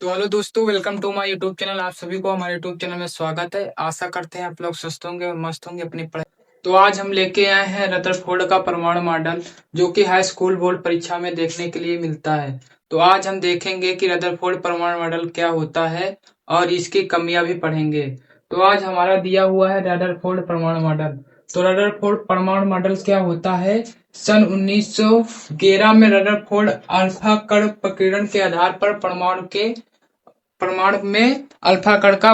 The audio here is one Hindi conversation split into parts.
तो हेलो दोस्तों, welcome to my YouTube channel. आप सभी को हमारे यूट्यूब चैनल में स्वागत है। आशा करते हैं आप लोग स्वस्थ होंगे और मस्त होंगे अपनी पढ़ाई। तो आज हम लेके आए हैं रदरफोर्ड का परमाणु मॉडल, जो कि हाई स्कूल बोर्ड परीक्षा में देखने के लिए मिलता है। तो आज हम देखेंगे कि रदरफोर्ड परमाणु मॉडल क्या होता है और इसकी कमियां भी पढ़ेंगे। तो आज हमारा दिया हुआ है रदरफोर्ड परमाणु मॉडल। तो रदरफोर्ड परमाणु मॉडल क्या होता है? सन 1911 में रदरफोर्ड अल्फा कण प्रकीर्णन के आधार पर परमाणु में अल्फा कण का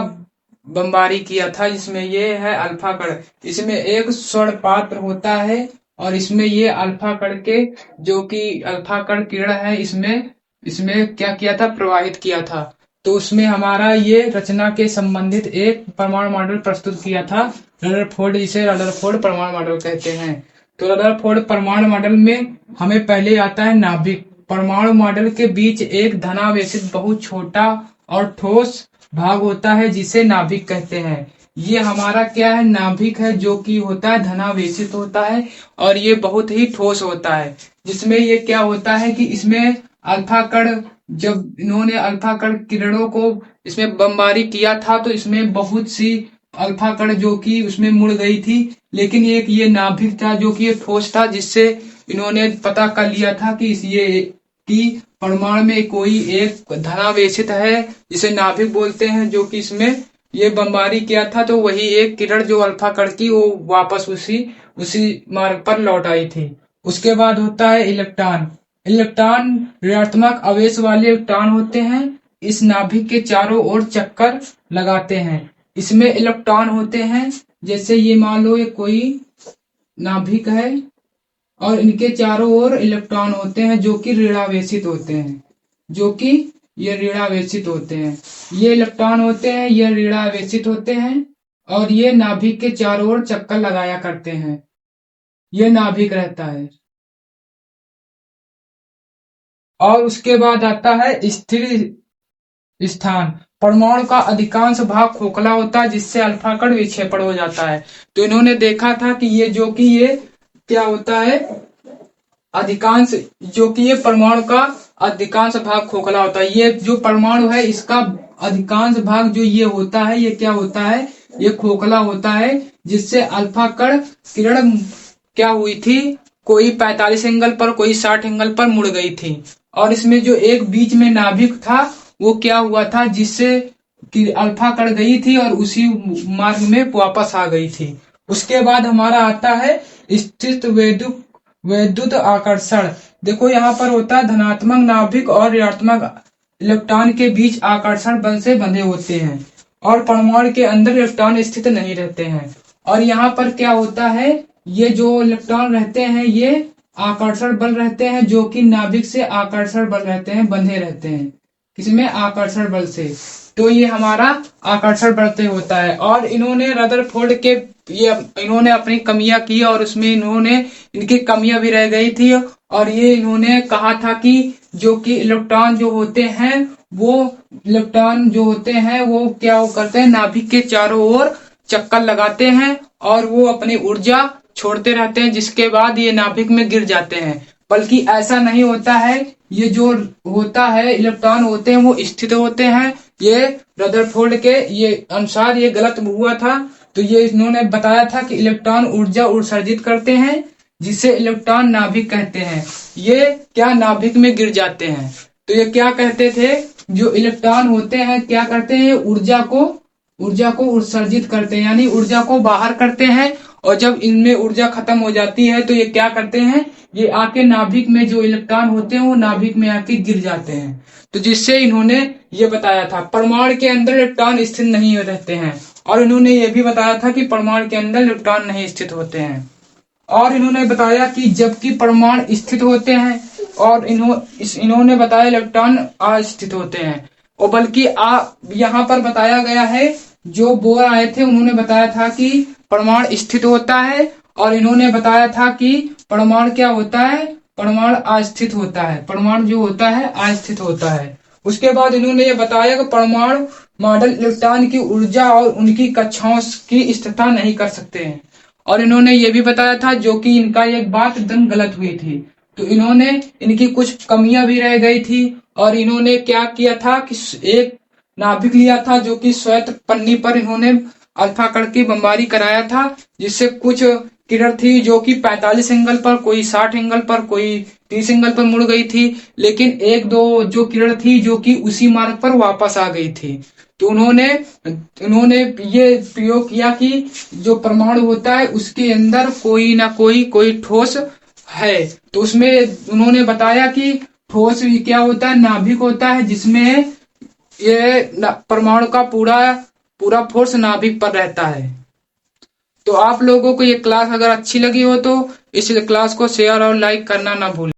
बमबारी किया था। इसमें ये है अल्फा कण, इसमें एक स्वर्ण पात्र होता है और इसमें ये अल्फा कण के जो कि अल्फा कण किरण है इसमें इसमें क्या किया था, प्रवाहित किया था। तो उसमें हमारा ये रचना के संबंधित एक परमाणु मॉडल प्रस्तुत किया था रदरफोर्ड, इसे रदरफोर्ड परमाणु मॉडल कहते हैं। तो रदरफोर्ड परमाणु मॉडल में हमें पहले आता है नाभिक। परमाणु मॉडल के बीच एक धनावेशित बहुत छोटा और ठोस भाग होता है जिसे नाभिक कहते हैं। ये हमारा क्या है, नाभिक है, जो कि होता है धनावेशित होता है और ये बहुत ही ठोस होता है। जिसमें ये क्या होता है कि इसमें अल्फा कण, जब इन्होंने अल्फा कण किरणों को इसमें बमबारी किया था तो इसमें बहुत सी अल्फा कण जो कि उसमें मुड़ गई थी। लेकिन एक ये नाभिक था जो कि ये ठोस था, जिससे इन्होंने पता कर लिया था कि कि परमाणु में कोई एक धनावेशित है जिसे नाभिक बोलते हैं, जो कि इसमें ये बमबारी किया था। तो वही एक किरण जो अल्फा कण की वो वापस उसी उसी मार्ग पर लौट आई थी। उसके बाद होता है इलेक्ट्रॉन। इलेक्ट्रॉन ऋणात्मक आवेश वाले इलेक्ट्रॉन होते हैं। इस नाभिक के चारों ओर चक्कर लगाते हैं। इसमें इलेक्ट्रॉन होते हैं, जैसे ये मान लो ये कोई नाभिक है और इनके चारों ओर इलेक्ट्रॉन होते हैं जो कि ऋणावेशित होते हैं, जो कि ये ऋणावेशित होते हैं। ये इलेक्ट्रॉन होते हैं, ये ऋणावेशित होते हैं और ये नाभिक के चारों ओर चक्कर लगाया करते हैं। ये नाभिक रहता है। और उसके बाद आता है स्थिर स्थान। परमाणु का अधिकांश भाग खोखला होता है जिससे अल्फा कण विक्षेपण हो जाता है। तो इन्होंने देखा था कि ये क्या होता है, अधिकांश, जो कि ये परमाणु का अधिकांश भाग खोखला होता है। ये जो परमाणु है इसका अधिकांश भाग जो ये होता है, ये क्या होता है, ये खोखला होता है, जिससे अल्फा कण किरण क्या हुई थी, कोई 45 एंगल पर कोई 60 एंगल पर मुड़ गई थी। और इसमें जो एक बीच में नाभिक था वो क्या हुआ था, जिससे कि अल्फा कण गई थी और उसी मार्ग में वापस आ गई थी। उसके बाद हमारा आता है स्थित वैद्युत आकर्षण। देखो यहाँ पर होता है धनात्मक नाभिक और ऋणात्मक इलेक्ट्रॉन के बीच आकर्षण बल से बंधे होते हैं और परमाणु के अंदर इलेक्ट्रॉन स्थित नहीं रहते हैं। और यहाँ पर क्या होता है, ये जो इलेक्ट्रॉन रहते हैं ये आकर्षण बल रहते हैं, जो कि नाभिक से आकर्षण बल रहते हैं, बंधे रहते हैं। किसमें? आकर्षण बल से। तो ये हमारा आकर्षण बल से होता है। और इन्होंने रदरफोर्ड के ये इन्होंने अपनी कमियां की और उसमें इनकी कमियां भी रह गई थी। और ये इन्होंने कहा था कि जो कि इलेक्ट्रॉन जो होते हैं वो क्या करते हैं, नाभिक के चारों ओर चक्कर लगाते हैं और वो अपनी ऊर्जा छोड़ते रहते हैं, जिसके बाद ये नाभिक में गिर जाते हैं। बल्कि ऐसा नहीं होता है, ये जो होता है इलेक्ट्रॉन होते हैं वो स्थित होते हैं। ये रदरफोर्ड के ये अनुसार ये गलत हुआ था। तो ये इन्होंने बताया था कि इलेक्ट्रॉन ऊर्जा उत्सर्जित करते हैं, जिसे इलेक्ट्रॉन नाभिक कहते हैं। ये क्या नाभिक में गिर जाते हैं। तो ये क्या कहते थे, जो इलेक्ट्रॉन होते हैं क्या करते हैं, ऊर्जा को उत्सर्जित करते हैं, यानी ऊर्जा को बाहर करते हैं। और जब इनमें ऊर्जा खत्म हो जाती है तो ये क्या करते हैं, ये आके नाभिक में जो इलेक्ट्रॉन होते हैं वो नाभिक में आके गिर जाते हैं। तो जिससे इन्होंने ये बताया था परमाणु के अंदर इलेक्ट्रॉन स्थित नहीं रहते हैं। और इन्होंने ये भी बताया था कि परमाणु के अंदर इलेक्ट्रॉन नहीं स्थित होते हैं। और इन्होंने बताया कि जबकि परमाणु स्थित होते हैं और इन्होंने बताया इलेक्ट्रॉन अस्थित होते हैं। और बल्कि यहाँ पर बताया गया है, जो बोर आए थे उन्होंने बताया था कि परमाणु स्थित होता है और इन्होंने बताया था कि परमाणु क्या होता है, परमाणु अस्थित होता है। परमाणु जो होता है अस्थित होता है। उसके बाद इन्होंने ये बताया कि परमाणु मॉडल इलेक्ट्रॉन की ऊर्जा और उनकी कक्षाओं की स्थिरता नहीं कर सकते हैं। और इन्होंने ये भी बताया था, जो कि इनका एक बात एकदम गलत हुई थी। तो इन्होंने इनकी कुछ कमियां भी रह गई थी और इन्होंने क्या किया था कि एक नाभिक लिया था जो कि श्वेत पन्नी पर इन्होंने अल्फा कण की बमबारी कराया था, जिससे कुछ किरण थी जो कि 45 एंगल पर, कोई 60 एंगल पर, कोई 30 एंगल पर मुड़ गई थी, लेकिन एक दो जो किरण थी जो कि उसी मार्ग पर वापस आ गई थी। तो उन्होंने उन्होंने ये प्रयोग किया कि जो परमाणु होता है उसके अंदर कोई ना कोई ठोस है। तो उसमें उन्होंने बताया कि ठोस क्या होता है, नाभिक होता है जिसमें ये परमाणु का पूरा पूरा फोर्स नाभिक पर रहता है। तो आप लोगों को ये क्लास अगर अच्छी लगी हो तो इस क्लास को शेयर और लाइक करना ना भूलें।